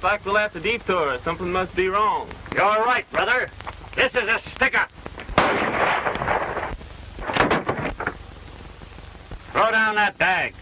Looks like we'll have to detour. Something must be wrong. You're right, brother. This is a sticker. Throw down that bag.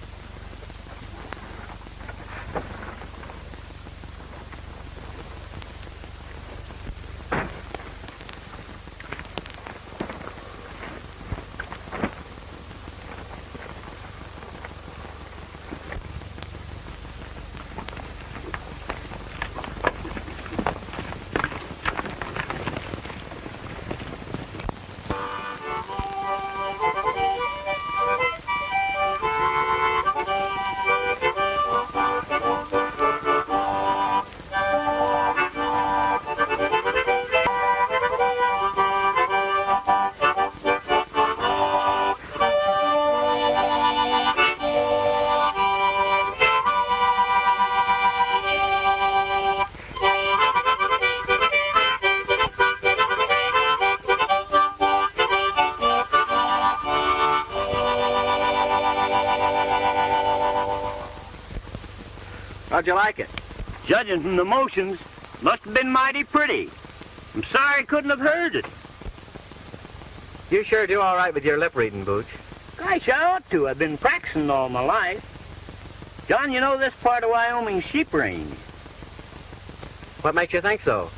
How'd you like it? Judging from the motions, must have been mighty pretty. I'm sorry I couldn't have heard it. You sure do all right with your lip reading, Booch. Gosh, I ought to. I've been practicing all my life. John, you know this part of Wyoming's sheep range. What makes you think so?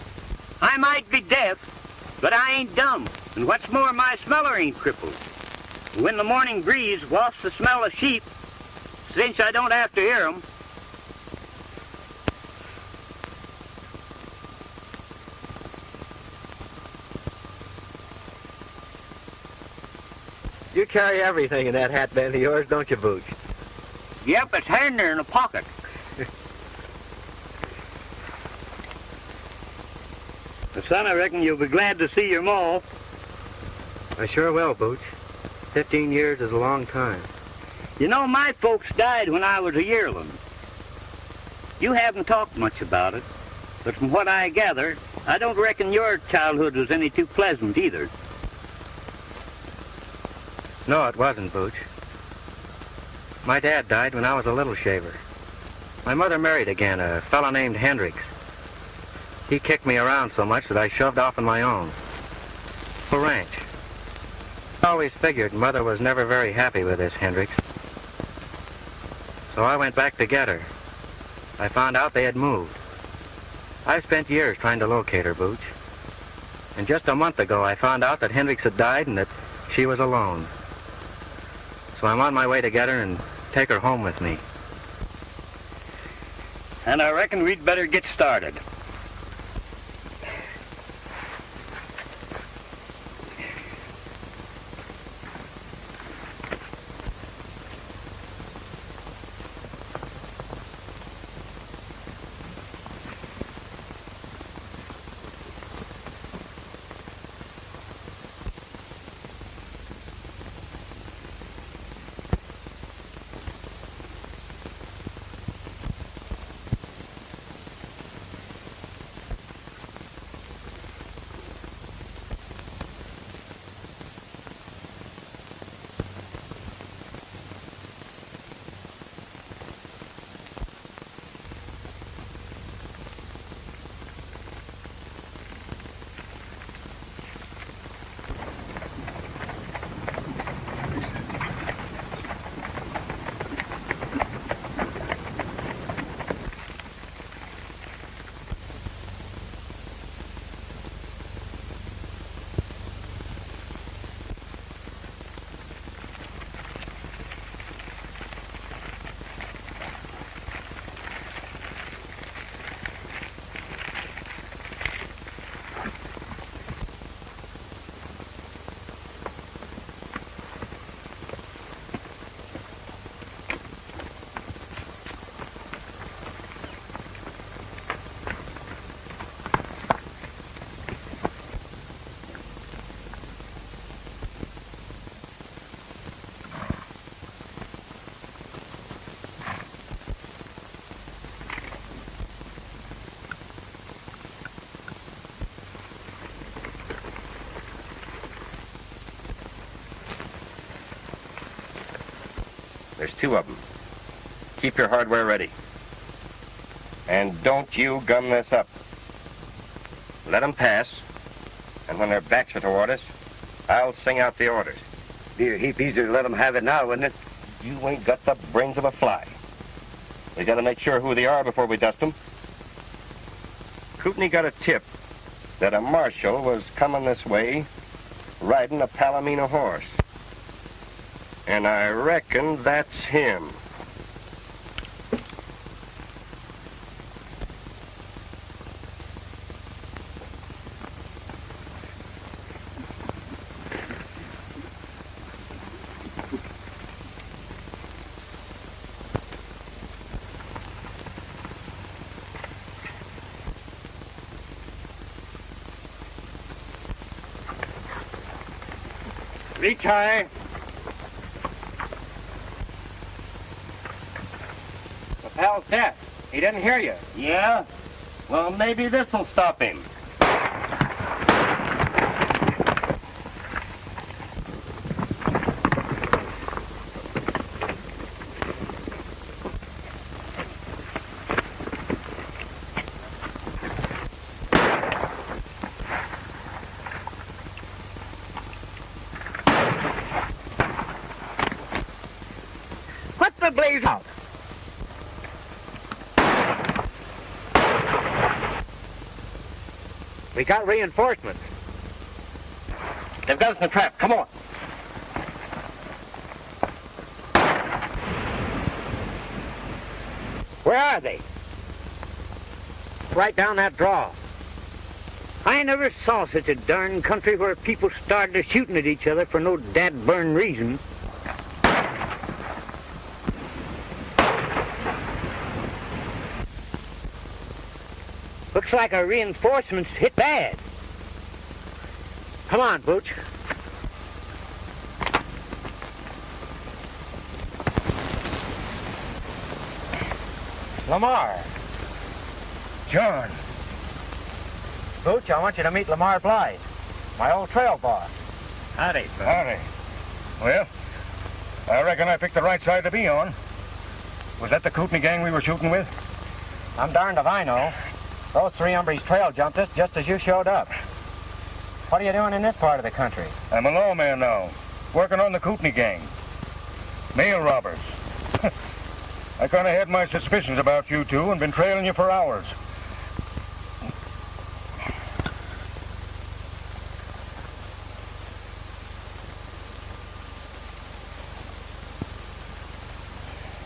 I might be deaf, but I ain't dumb. And what's more, my smeller ain't crippled. When the morning breeze wafts the smell of sheep, since I don't have to hear 'em, You carry everything in that hat band of yours, don't you, Booch? yep, it's handy in a pocket. Son, I reckon you'll be glad to see your ma. I sure will, Booch. 15 years is a long time. You know, my folks died when I was a yearling. You haven't talked much about it, but from what I gather, I don't reckon your childhood was any too pleasant either. No, it wasn't, Booch. My dad died when I was a little shaver. My mother married again, a fellow named Hendricks. He kicked me around so much that I shoved off on my own. For ranch. I always figured Mother was never very happy with this Hendricks. So I went back to get her. I found out they had moved. I've spent years trying to locate her, Booch. And just a month ago, I found out that Hendricks had died and that she was alone. So I'm on my way to get her and take her home with me. And I reckon we'd better get started. There's two of them. Keep your hardware ready. And don't you gum this up. Let them pass, and when their backs are toward us, I'll sing out the orders. Be a heap easier to let them have it now, wouldn't it? You ain't got the brains of a fly. We gotta make sure who they are before we dust them. Kootenai got a tip that a marshal was coming this way riding a Palomino horse. And I reckon that's him. Reach high. The pal's dead. He didn't hear you. Yeah? Well, maybe this'll stop him. What the blaze out? We got reinforcements. They've got us in a trap. Come on. Where are they? Right down that draw. I never saw such a darn country where people started shooting at each other for no dad-burn reason. Looks like our reinforcements hit bad. Come on, Booch. Lamar. John. Booch, I want you to meet Lamar Blythe, my old trail boss. Howdy, son. Howdy. Well, I reckon I picked the right side to be on. Was that the Kootenai gang we were shooting with? I'm darned if I know. Those three hombres trail jumped us just as you showed up. What are you doing in this part of the country? I'm a lawman now, working on the Kootenai gang. Mail robbers. I kind of had my suspicions about you two and been trailing you for hours.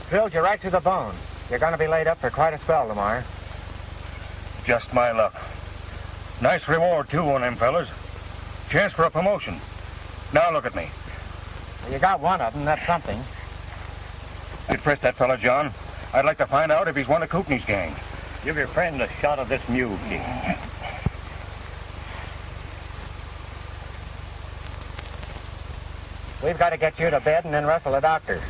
Drilled you right to the bone. You're going to be laid up for quite a spell, Lamar. Just my luck. Nice reward, too, on them fellas. Chance for a promotion. Now look at me. Well, you got one of them, that's something. I'd press that fella, John. I'd like to find out if he's one of Kootenai's gang. Give your friend a shot of this mule, King. We've got to get you to bed and then wrestle the doctor.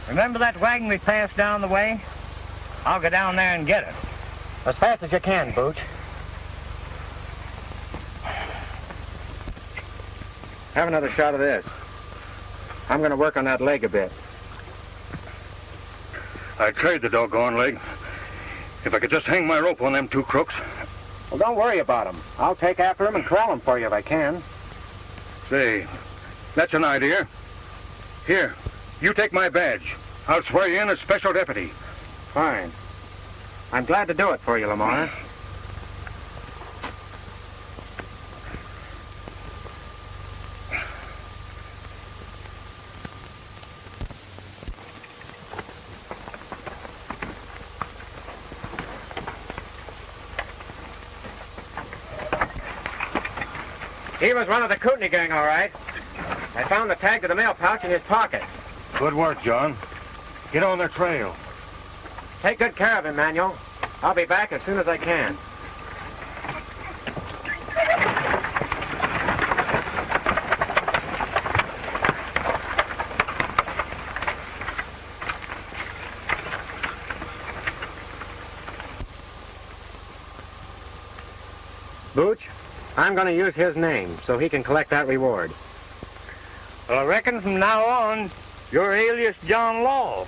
Remember that wagon we passed down the way? I'll go down there and get it. As fast as you can, Booch. Have another shot of this. I'm going to work on that leg a bit. I'd trade the doggone leg. If I could just hang my rope on them two crooks. Well, don't worry about them. I'll take after them and corral them for you if I can. Say, that's an idea. Here, you take my badge. I'll swear you in as special deputy. Fine. I'm glad to do it for you, Lamar. He was one of the Kootenai gang, all right. I found the tag to the mail pouch in his pocket. Good work, John. Get on their trail. Take good care of him, Manuel. I'll be back as soon as I can. Booch, I'm going to use his name so he can collect that reward. Well, I reckon from now on, you're Alias John Law.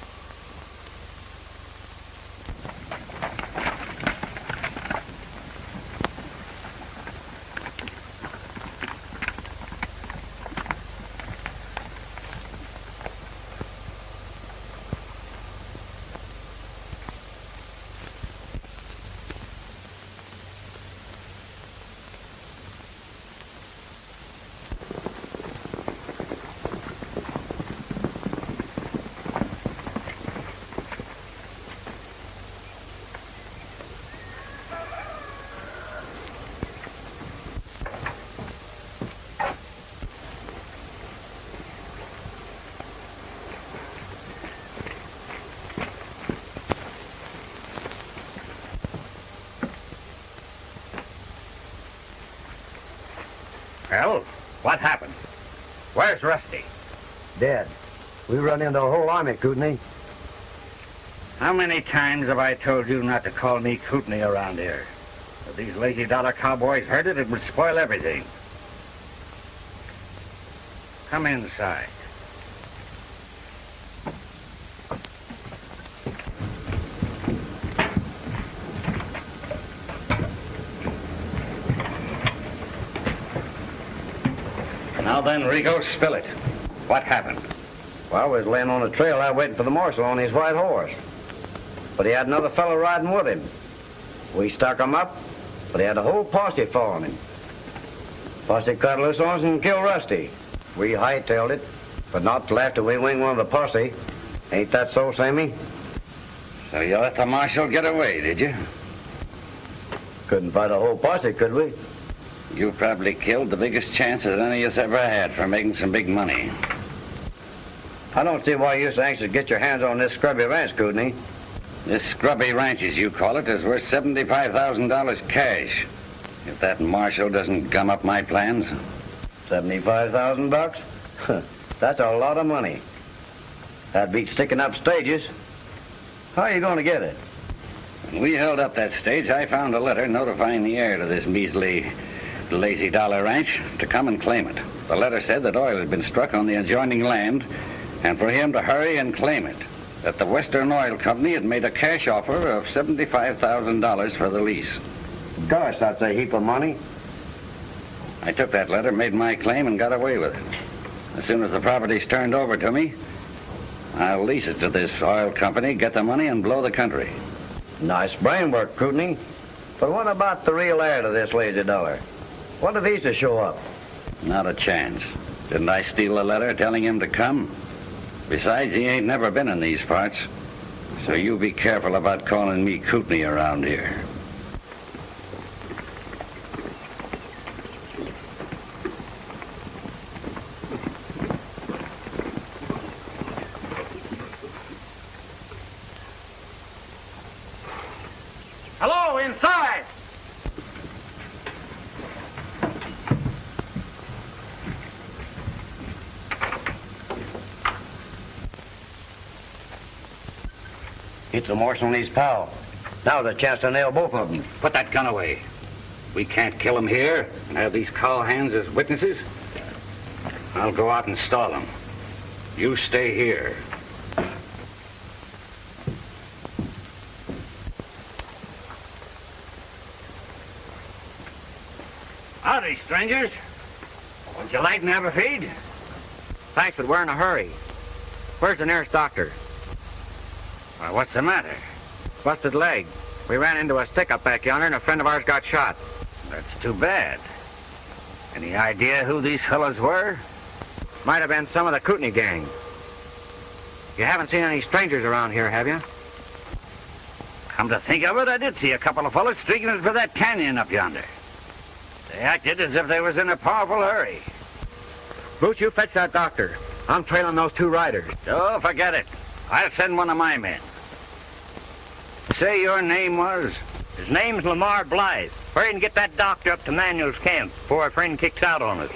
What happened? Where's Rusty? Dead. We run into a whole army, Kootenai. How many times have I told you not to call me Kootenai around here? If these lazy dollar cowboys heard it, it would spoil everything. Come inside. Now then, Rico, spill it. What happened? Well, I was laying on the trail out waiting for the marshal on his white horse. But he had another fellow riding with him. We stuck him up, but he had a whole posse following him. Posse cut loose on us and killed Rusty. We hightailed it, but not till after we winged one of the posse. Ain't that so, Sammy? So you let the marshal get away, did you? Couldn't fight a whole posse, could we? You probably killed the biggest chance that any of us ever had for making some big money. I don't see why you're so anxious to get your hands on this scrubby ranch, Kootenai. This scrubby ranch, as you call it, is worth $75,000 cash. If that marshal doesn't gum up my plans. $75,000? That's a lot of money. That beats sticking up stages. How are you going to get it? When we held up that stage, I found a letter notifying the heir to this measly, lazy dollar ranch to come and claim it. The letter said that oil had been struck on the adjoining land and for him to hurry and claim it. That the Western Oil Company had made a cash offer of $75,000 for the lease. Gosh, that's a heap of money. I took that letter, made my claim, and got away with it. As soon as the property's turned over to me, I'll lease it to this oil company, get the money, and blow the country. Nice brain work, Kootenai. But what about the real heir to this lazy dollar? What if he's to show up? Not a chance. Didn't I steal a letter telling him to come? Besides, he ain't never been in these parts. So you be careful about calling me Kootenai around here. Hello, inside! It's the marshal and his pal. Now's a chance to nail both of them. Put that gun away. We can't kill him here and have these cowhands as witnesses. I'll go out and stall them. You stay here. Howdy, strangers. Would you like to have a feed? Thanks, but we're in a hurry. Where's the nearest doctor? Well, what's the matter? Busted leg. We ran into a stick-up back yonder, and a friend of ours got shot. That's too bad. Any idea who these fellows were? Might have been some of the Kootenai gang. You haven't seen any strangers around here, have you? Come to think of it, I did see a couple of fellows streaking it for that canyon up yonder. They acted as if they was in a powerful hurry. Boots, you fetch that doctor. I'm trailing those two riders. Oh, forget it. I'll send one of my men. Say your name was? His name's Lamar Blythe. Hurry and get that doctor up to Manuel's camp before our friend kicks out on us.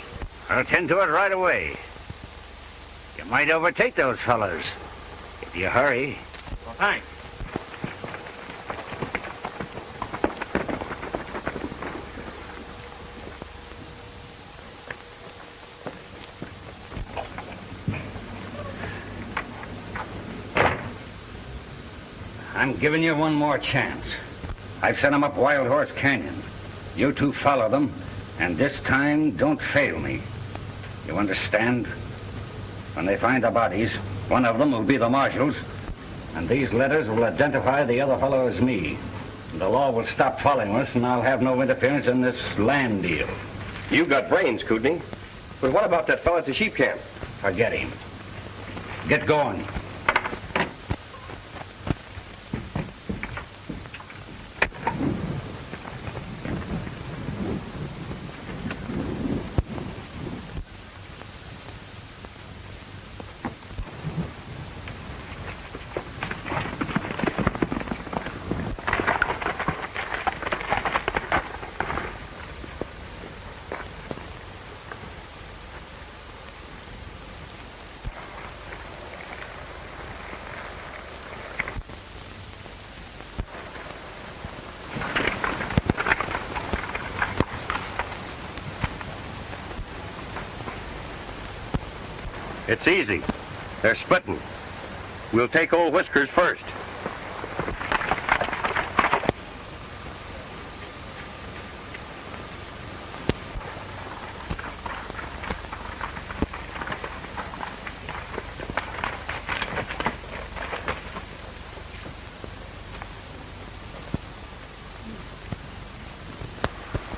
I'll tend to it right away. You might overtake those fellows if you hurry. Well, thanks. I'm giving you one more chance. I've sent them up Wild Horse Canyon. You two follow them, and this time don't fail me. You understand? When they find the bodies, one of them will be the marshal's, and these letters will identify the other fellow as me. The law will stop following us, and I'll have no interference in this land deal. You got brains, Kootenai. But what about that fellow at the sheep camp? Forget him. Get going. It's easy. They're splitting. We'll take old Whiskers first.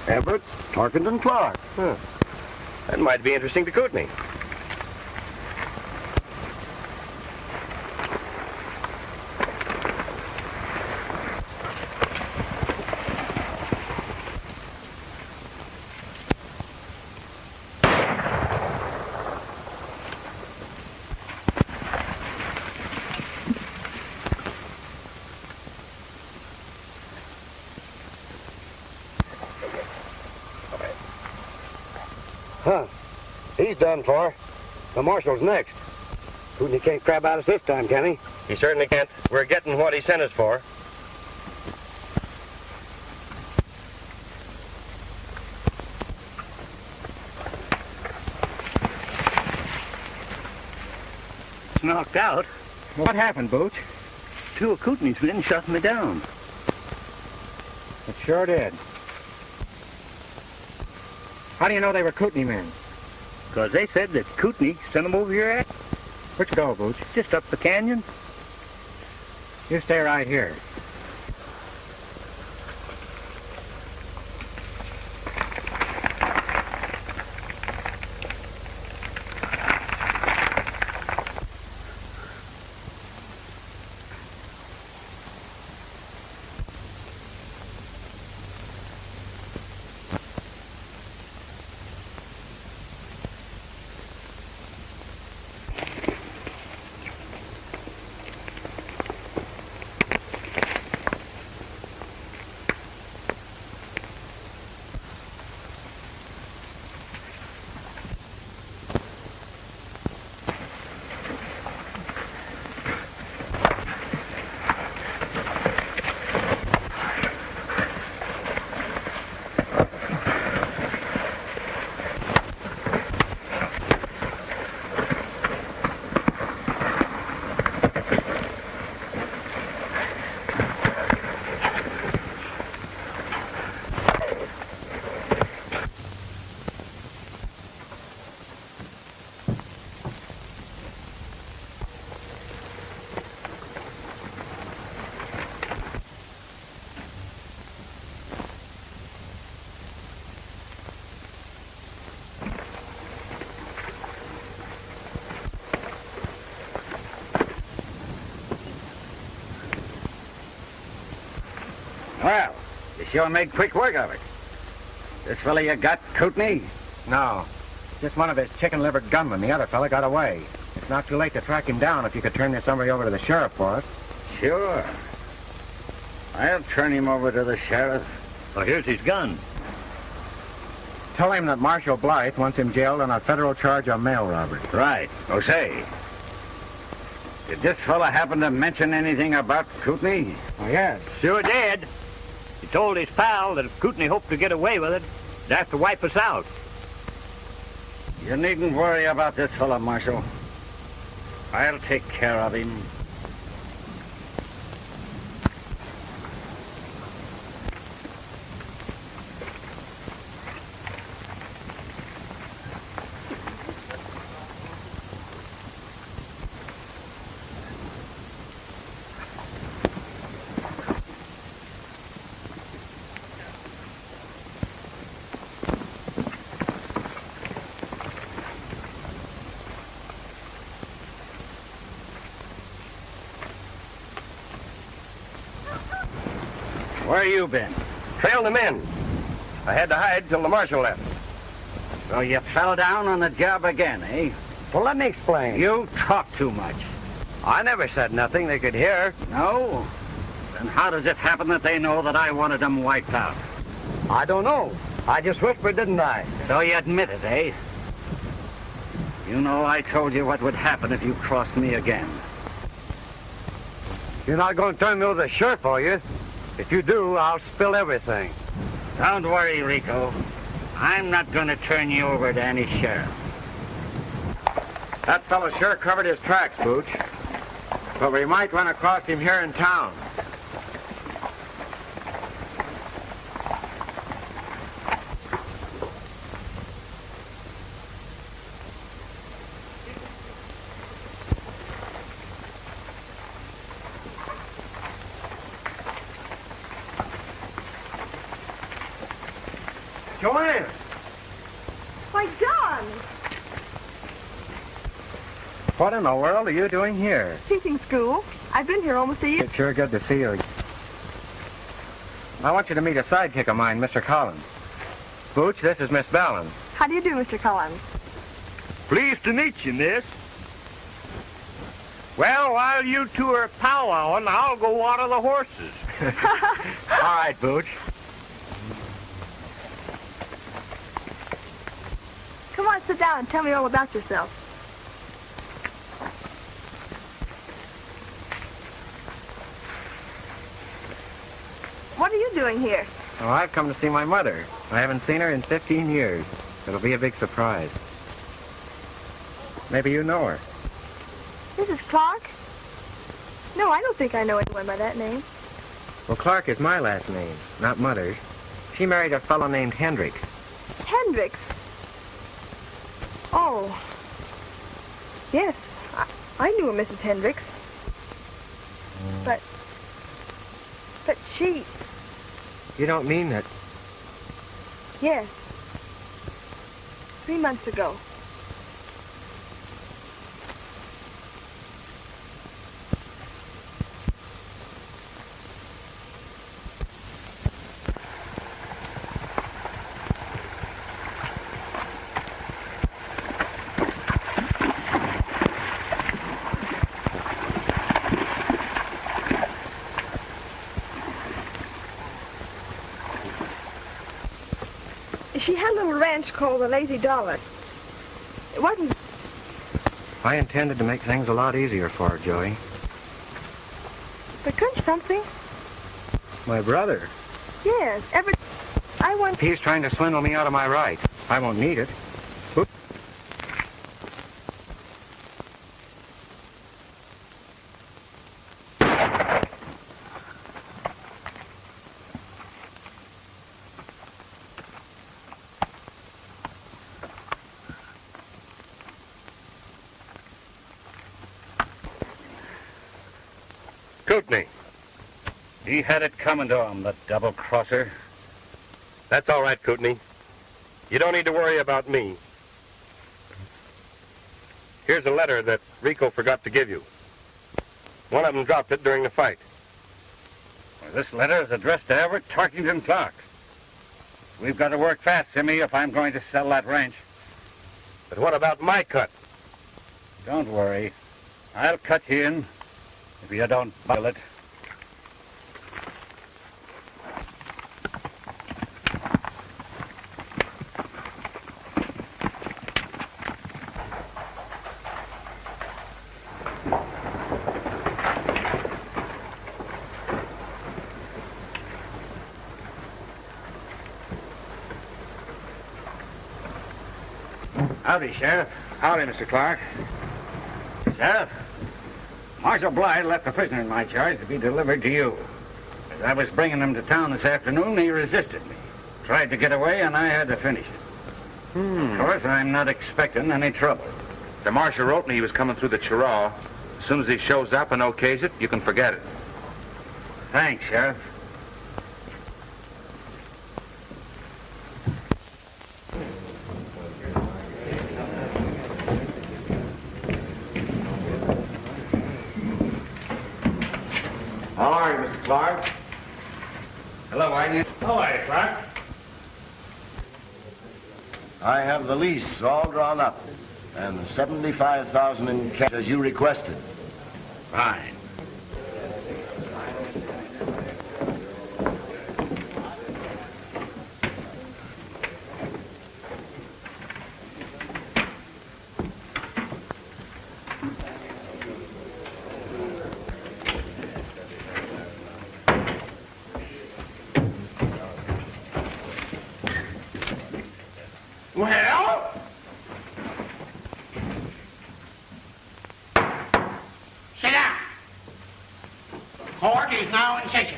Everett, Tarkington, Clark. Huh. That might be interesting to Kootenai. Huh. He's done for. The marshal's next. Kootenai can't crab out us this time, can he? He certainly can't. We're getting what he sent us for. It's knocked out. What happened, Booch? Two of Kootenai's men shot me down. It sure did. How do you know they were Kootenai men? Because they said that Kootenai sent them over here at. Where'd you go, Booch? Just up the canyon. You stay right here. Well, you sure made quick work of it. This fella you got, Kootenai? No. Just one of his chicken-livered gunmen. The other fella got away. It's not too late to track him down if you could turn this somebody over to the sheriff for us. Sure. I'll turn him over to the sheriff. Well, here's his gun. Tell him that Marshal Blythe wants him jailed on a federal charge of mail robbery. Right. Oh, say, did this fella happen to mention anything about Kootenai? Oh, yes. Sure did. He told his pal that if Kootenai hoped to get away with it, they'd have to wipe us out. You needn't worry about this fella, Marshal. I'll take care of him. Where you been? Trailed them in. I had to hide till the marshal left. So you fell down on the job again, eh? Well, let me explain. You talk too much. I never said nothing they could hear. No? Then how does it happen that they know that I wanted them wiped out? I don't know. I just whispered, didn't I? So you admit it, eh? You know I told you what would happen if you crossed me again. You're not going to turn me over to the sheriff, are you? If you do, I'll spill everything. Don't worry, Rico. I'm not going to turn you over to any sheriff. That fellow sure covered his tracks, Booch. But we might run across him here in town. Joanne! Why, John! What in the world are you doing here? Teaching school. I've been here almost a year. It's sure good to see you. I want you to meet a sidekick of mine, Mr. Collins. Booch, this is Miss Ballin. How do you do, Mr. Collins? Pleased to meet you, miss. Well, while you two are powwowing, I'll go water the horses. All right, Booch. Come on, sit down and tell me all about yourself. What are you doing here? Oh, I've come to see my mother. I haven't seen her in 15 years. It'll be a big surprise. Maybe you know her. Mrs. Clark? No, I don't think I know anyone by that name. Well, Clark is my last name, not Mother's. She married a fellow named Hendricks. Hendricks? Oh. Yes, I knew a Mrs. Hendricks. But she... You don't mean that... Yes. 3 months ago. She had a little ranch called the Lazy Dollar. It wasn't... I intended to make things a lot easier for her, Joey. But couldn't something? My brother? Yes, I want... He's trying to swindle me out of my right. I won't need it. Oop. Kootenai. He had it coming to him, the double-crosser. That's all right, Kootenai. You don't need to worry about me. Here's a letter that Rico forgot to give you. One of them dropped it during the fight. Well, this letter is addressed to Everett Tarkington Clark. We've got to work fast, Simmy, if I'm going to sell that ranch. But what about my cut? Don't worry. I'll cut you in if you don't boil it. Howdy, Sheriff. Howdy, Mr. Clark. Sheriff, Marshal Blythe left the prisoner in my charge to be delivered to you. As I was bringing him to town this afternoon, he resisted me. Tried to get away, and I had to finish it. Of course, I'm not expecting any trouble. The marshal wrote me he was coming through the Chiraw. As soon as he shows up and okays it, you can forget it. Thanks, Sheriff. How are you, Mr. Clark? Hello, Agnew. How are you, Clark? I have the lease all drawn up, and the $75,000 in cash as you requested. Fine. Well? court is now in session.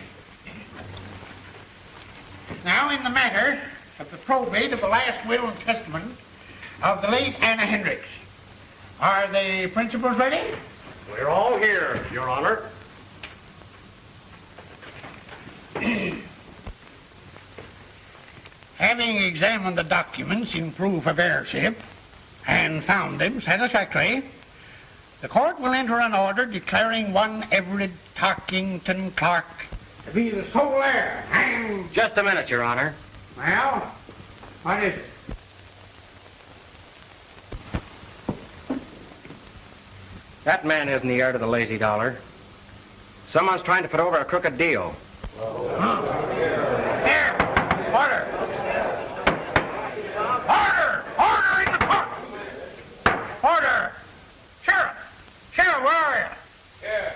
Now, in the matter of the probate of the last will and testament of the late Anna Hendricks, are the principals ready? We're all here, Your Honor. Having examined the documents in proof of heirship and found them satisfactory, the court will enter an order declaring one Everett Tarkington Clark to be the sole heir and... Just a minute, Your Honor. Well, what is it? That man isn't the heir to the lazy dollar. Someone's trying to put over a crooked deal. Here! Order! Order! Order in the court! Order! Sheriff! Sheriff, where are you? Here.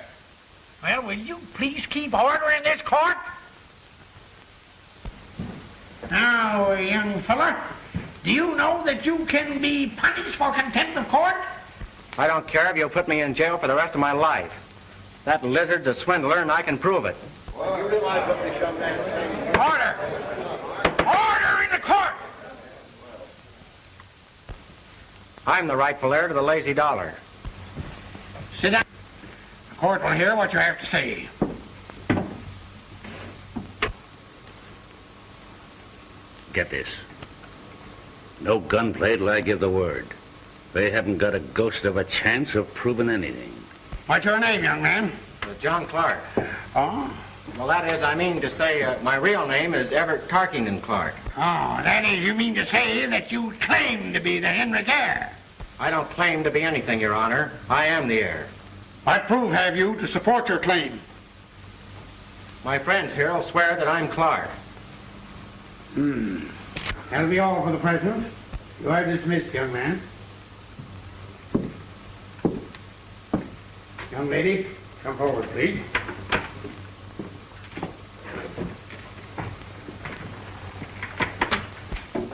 Well, will you please keep order in this court? Now, young fella, do you know that you can be punished for contempt of court? I don't care if you'll put me in jail for the rest of my life. That lizard's a swindler, and I can prove it. Well, you realize what this young man is saying? Order! Order in the court! I'm the rightful heir to the lazy dollar. Sit down. The court will hear what you have to say. Get this. No gunplay till I give the word. They haven't got a ghost of a chance of proving anything. What's your name, young man? John Clark. Oh? Well, that is, I mean to say, my real name is Everett Tarkington Clark. Oh, that is, you mean to say that you claim to be the Hendrick heir? I don't claim to be anything, Your Honor. I am the heir. What proof have you to support your claim? My friends here will swear that I'm Clark. That'll be all for the present. You are dismissed, young man. Young lady, come forward, please.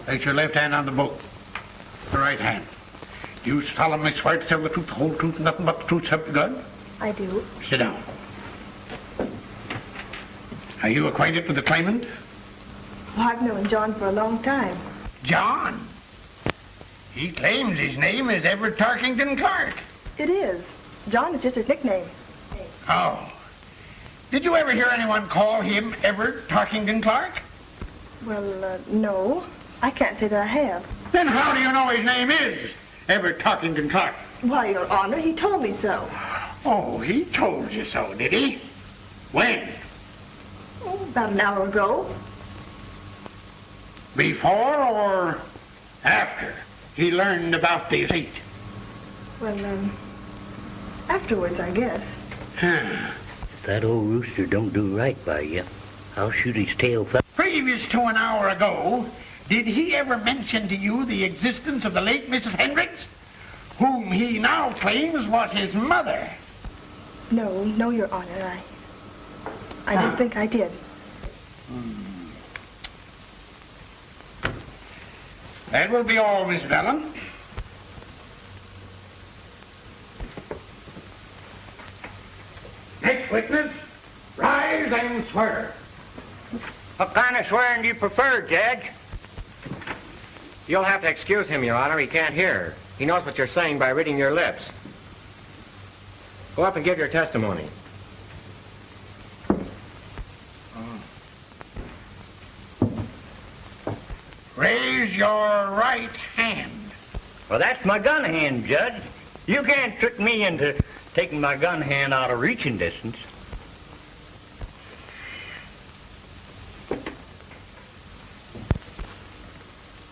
Place your left hand on the book. The right hand. Do you solemnly swear to tell the truth, the whole truth, and nothing but the truth, so help you God? I do. Sit down. Are you acquainted with the claimant? Well, I've known John for a long time. John? He claims his name is Everett Tarkington Clark. It is. John is just his nickname. Oh. Did you ever hear anyone call him Everett Tarkington Clark? Well, no. I can't say that I have. Then how do you know his name is Everett Tarkington Clark? Why, Your Honor, he told me so. Oh, he told you so, did he? When? Oh, about an hour ago. Before or after he learned about the estate? Well, afterwards, I guess. If that old rooster don't do right by you, I'll shoot his tail. Previous to an hour ago, did he ever mention to you the existence of the late Mrs. Hendricks, whom he now claims was his mother? No, Your Honor, I don't think I did. That will be all, Miss Vellon. Next witness, rise and swear. What kind of swearing do you prefer, Judge? You'll have to excuse him, Your Honor. He can't hear. He knows what you're saying by reading your lips. Go up and give your testimony. Raise your right hand. Well, that's my gun hand, Judge. You can't trick me into taking my gun hand out of reaching distance.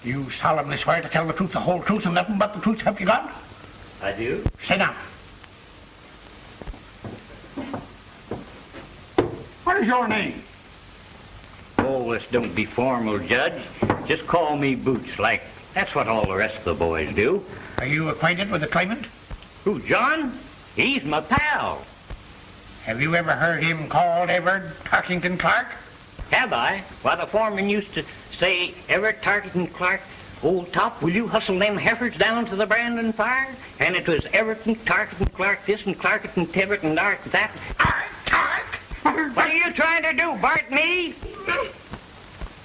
You solemnly swear to tell the truth, the whole truth, and nothing but the truth, help you God? I do. Sit down. What is your name? Oh, this don't be formal, Judge. Just call me Boots, like that's what all the rest of the boys do. Are you acquainted with the claimant? Who, John? He's my pal. Have you ever heard him called Everett Tarkington Clark? Have I? Why, the foreman used to say, Everett Tarkington Clark, old top, will you hustle them heifers down to the branding fire? And it was Everett and Tarkington Clark this and Clark and Tibbet and Dark that. Clark, What are you trying to do, Bart, me?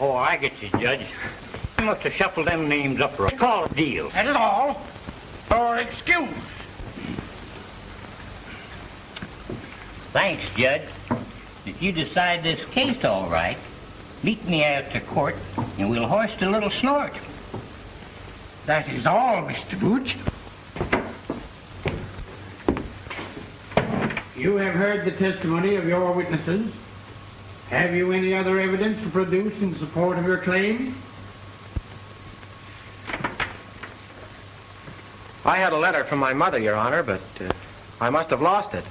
Oh, I get you, Judge. You must have shuffled them names up right. Call a deal. That is all. Or excuse. Thanks, Judge. If you decide this case all right, meet me after court, and we'll hoist a little snort. That is all, Mr. Booch. You have heard the testimony of your witnesses. Have you any other evidence to produce in support of your claim? I had a letter from my mother, Your Honor, but I must have lost it.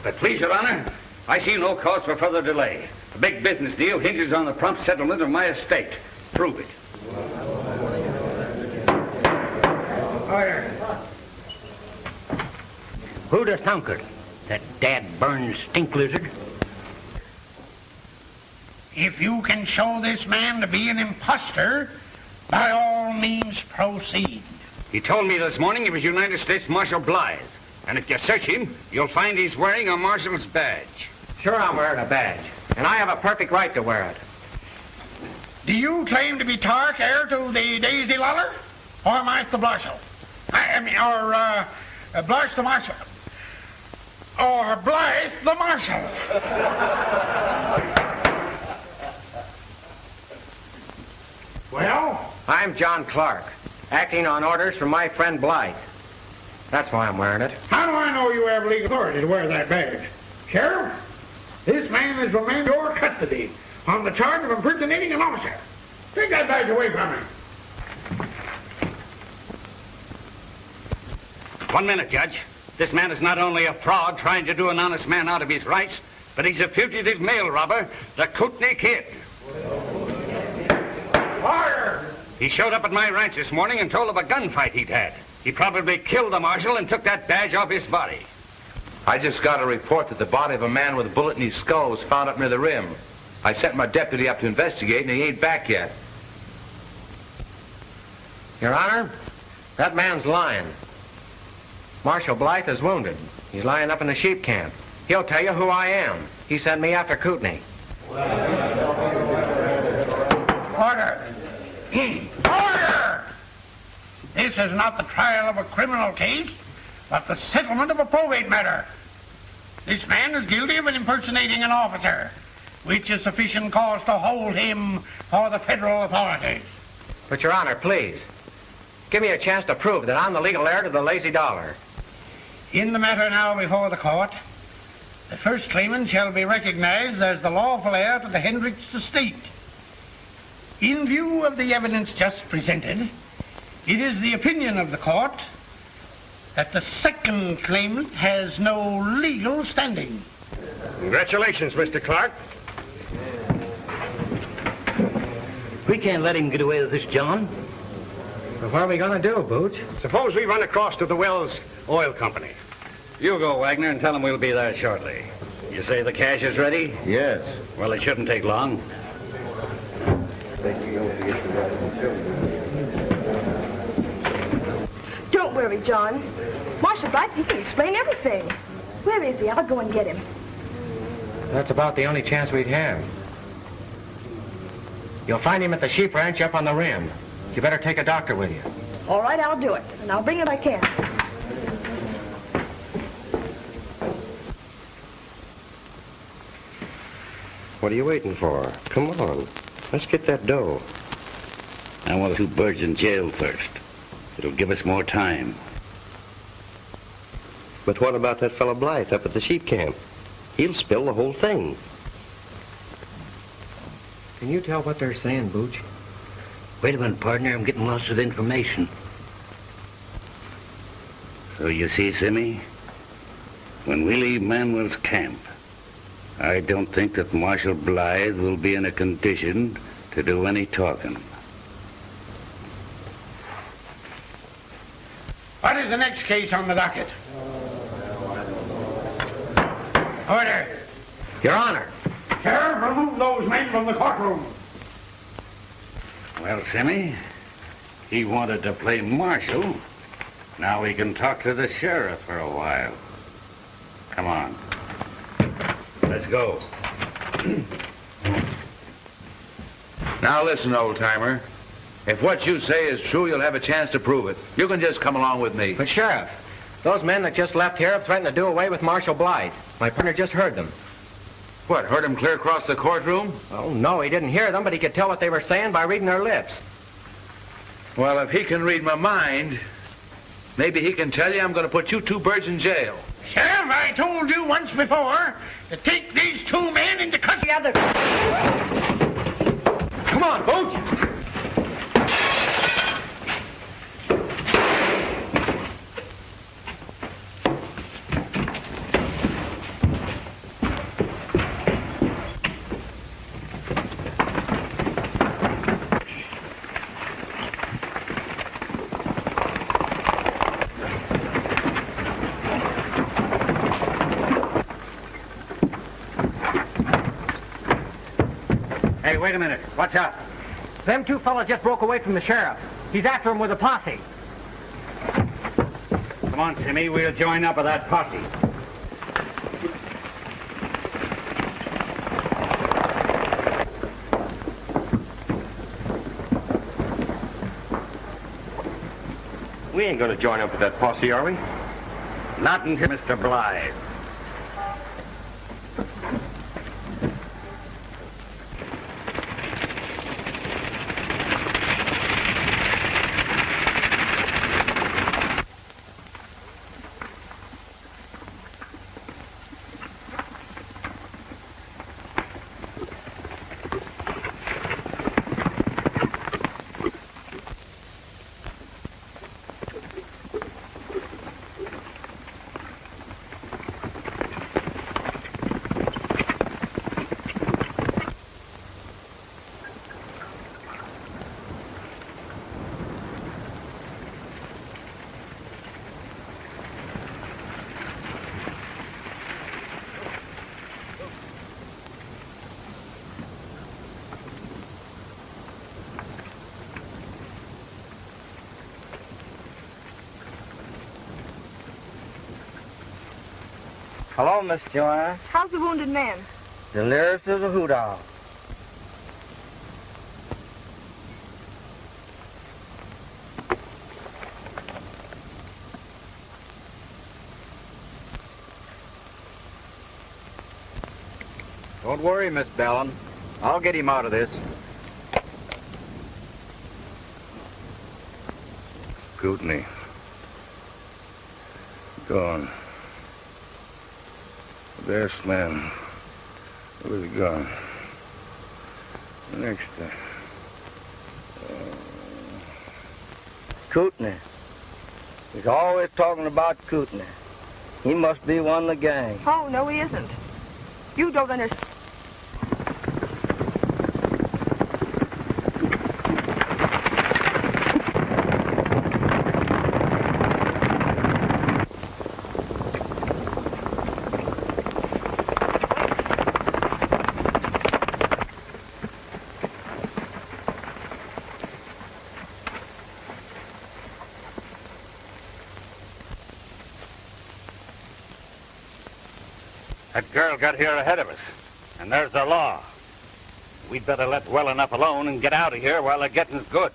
But please, Your Honor, I see no cause for further delay. A big business deal hinges on the prompt settlement of my estate. Prove it. Order. Who'd have thunkered? That dad-burned stink lizard? If you can show this man to be an imposter, by all means proceed. He told me this morning he was United States Marshal Blythe. And if you search him, you'll find he's wearing a marshal's badge. Sure, I'm wearing a badge. And I have a perfect right to wear it. Do you claim to be Tark, heir to the Daisy Luller? Or Martha Blarshall? Blarsh the Marshal. Or Blythe the Marshal. Well? I'm John Clark, acting on orders from my friend Blythe. That's why I'm wearing it. How do I know you have legal authority to wear that badge? Sheriff, this man is remanded your custody on the charge of impersonating an officer. Take that badge away from him. 1 minute, Judge. This man is not only a fraud trying to do an honest man out of his rights, but he's a fugitive mail robber, the Kootenai Kid. Fire! He showed up at my ranch this morning and told of a gunfight he'd had. He probably killed the marshal and took that badge off his body. I just got a report that the body of a man with a bullet in his skull was found up near the rim. I sent my deputy up to investigate, and he ain't back yet. Your Honor, that man's lying. Marshal Blythe is wounded. He's lying up in the sheep camp. He'll tell you who I am. He sent me after Kootenai. Order! Order! This is not the trial of a criminal case, but the settlement of a probate matter. This man is guilty of impersonating an officer, which is sufficient cause to hold him for the federal authorities. But, Your Honor, please, give me a chance to prove that I'm the legal heir to the lazy dollar. In the matter now before the court, the first claimant shall be recognized as the lawful heir to the Hendricks estate. In view of the evidence just presented, it is the opinion of the court that the second claimant has no legal standing. Congratulations, Mr. Clark. We can't let him get away with this, John. But what are we going to do, Booch? Suppose we run across to the Wells Oil Company. You go, Wagner, and tell him we'll be there shortly. You say the cash is ready? Yes. Well, it shouldn't take long. Don't worry, John. Marshal Blythe, he can explain everything. Where is he? I'll go and get him. That's about the only chance we'd have. You'll find him at the sheep ranch up on the rim. You better take a doctor with you. All right, I'll do it, and I'll bring it I can. What are you waiting for? Come on. Let's get that dough. I want 2 birds in jail first. It'll give us more time. But what about that fellow Blythe up at the sheep camp? He'll spill the whole thing. Can you tell what they're saying, Booch? Wait a minute, partner. I'm getting lots of information. So you see, Simmy, when we leave Manuel's camp, I don't think that Marshal Blythe will be in a condition to do any talking. What is the next case on the docket? Order. Your Honor. Sheriff, remove those men from the courtroom. Well, Simmy, he wanted to play marshal. Now we can talk to the sheriff for a while. Come on. Let's go. Now listen, old-timer. If what you say is true, you'll have a chance to prove it. You can just come along with me. But, Sheriff, those men that just left here have threatened to do away with Marshal Blythe. My partner just heard them. What, heard him clear across the courtroom? Oh, no, he didn't hear them, but he could tell what they were saying by reading their lips. Well, if he can read my mind, maybe he can tell you I'm going to put you two birds in jail. Sheriff, I told you once before to take these two men into custody. Come on, Booch! Hey, wait a minute. Watch out. Them two fellas just broke away from the sheriff. He's after him with a posse. Come on, Simmy. We'll join up with that posse. We ain't gonna join up with that posse, are we? Not until Mr. Blythe. Hello, Miss Joanna. How's the wounded man? The nearest is a hoot owl. Don't worry, Miss Bellin. I'll get him out of this. Kootenai. Gone. The best man was gone. The next Kootenai. He's always talking about Kootenai. He must be one of the gang. Oh, no, he isn't. You don't understand. That girl got here ahead of us, and there's the law. We'd better let well enough alone and get out of here while the getting's good.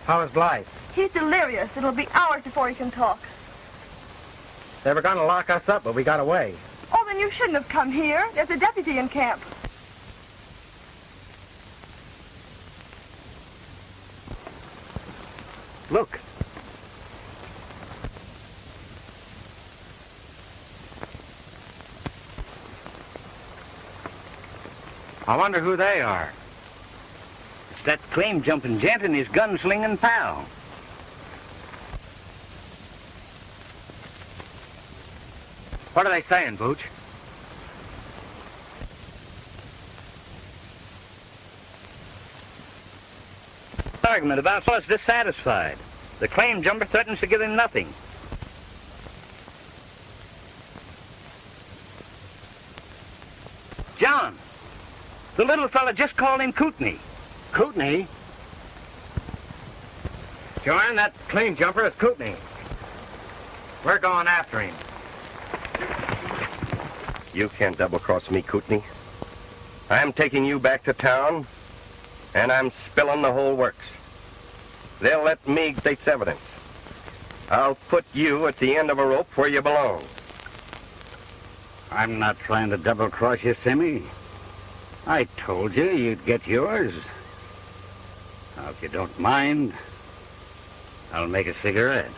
How is Blythe? He's delirious. It'll be hours before he can talk. They were going to lock us up, but we got away. Oh, then you shouldn't have come here. There's a deputy in camp. Look. I wonder who they are. It's that claim-jumping gent and his gun-slinging pal. What are they saying, Booch? Argument about fellas dissatisfied. The claim jumper threatens to give him nothing. John, the little fella just called him Kootenai. Kootenai? Joanne, that claim jumper is Kootenai. We're going after him. You can't double-cross me, Kootenai. I'm taking you back to town, and I'm spilling the whole works. They'll let me take evidence. I'll put you at the end of a rope where you belong. I'm not trying to double-cross you, Simmy. I told you you'd get yours. Now, if you don't mind, I'll make a cigarette.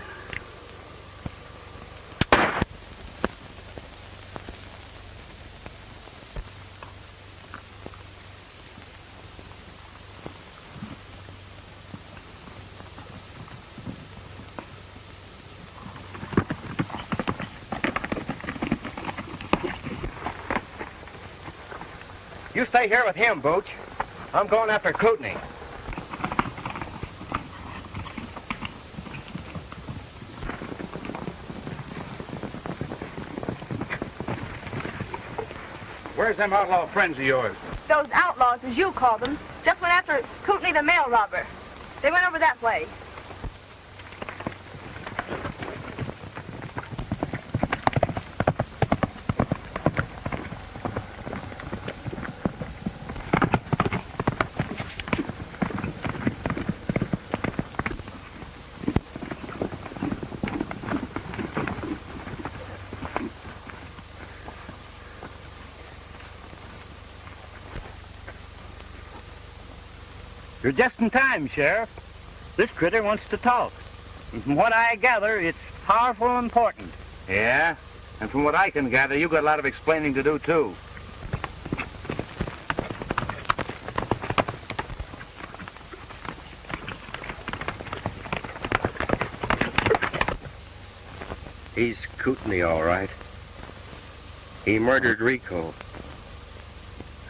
You stay here with him, Booch. I'm going after Kootenai. Where's them outlaw friends of yours? Those outlaws, as you call them, just went after Kootenai the mail robber. They went over that way. You're just in time, Sheriff. This critter wants to talk. And from what I gather, it's powerful important. Yeah? And from what I can gather, you got a lot of explaining to do, too. He's Kootenai, all right. He murdered Rico.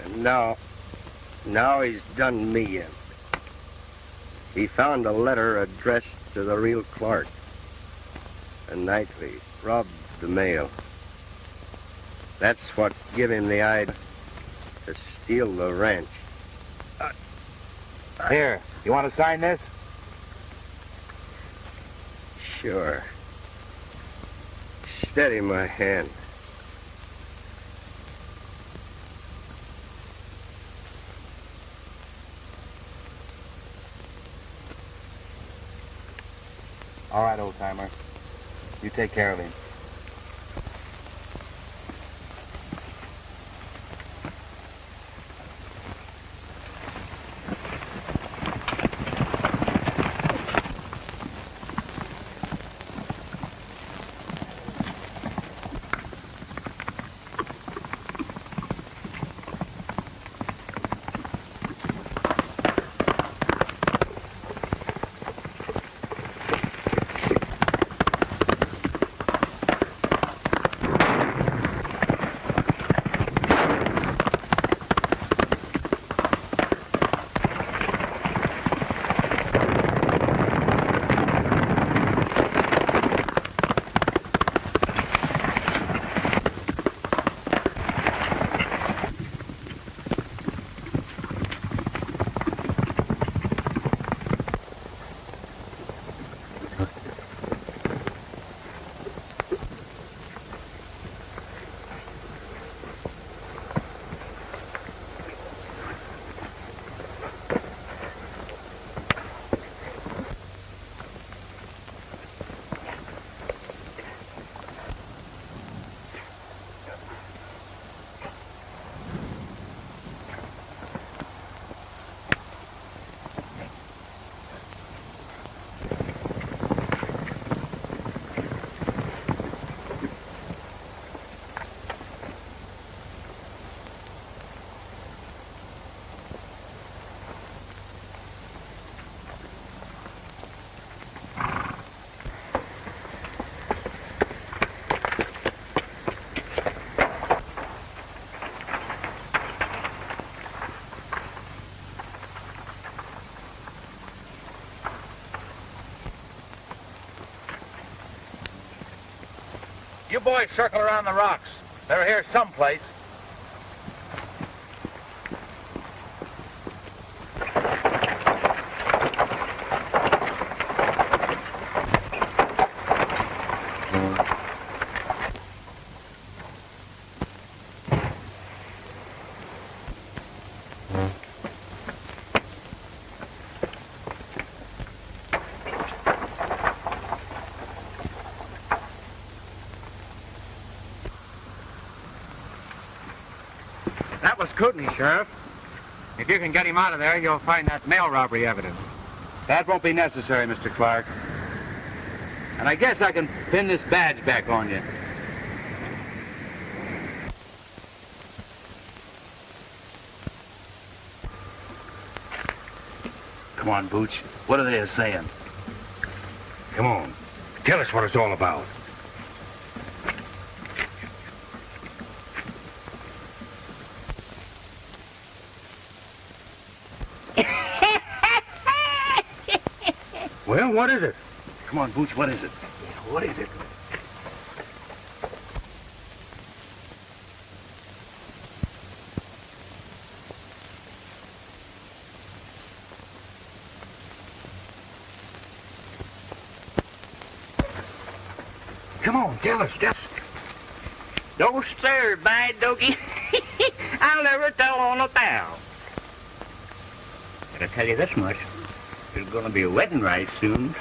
And now he's done me in. He found a letter addressed to the real Clark. And nightly robbed the mail. That's what give him the idea to steal the ranch. Here, you want to sign this? Sure. Steady my hand. All right, old-timer. You take care of him. You boys circle around the rocks. They're here someplace. That was Kootenai, Sheriff. If you can get him out of there, you'll find that mail robbery evidence. That won't be necessary, Mr. Clark. And I guess I can pin this badge back on you. Come on, Booch. What are they saying? Come on. Tell us what it's all about. Well, what is it? Come on, Booch, what is it? What is it? Come on, tell us. Don't stir, by doggy. I'll never tell on a pal. But I tell you this much. There's going to be a wedding right soon.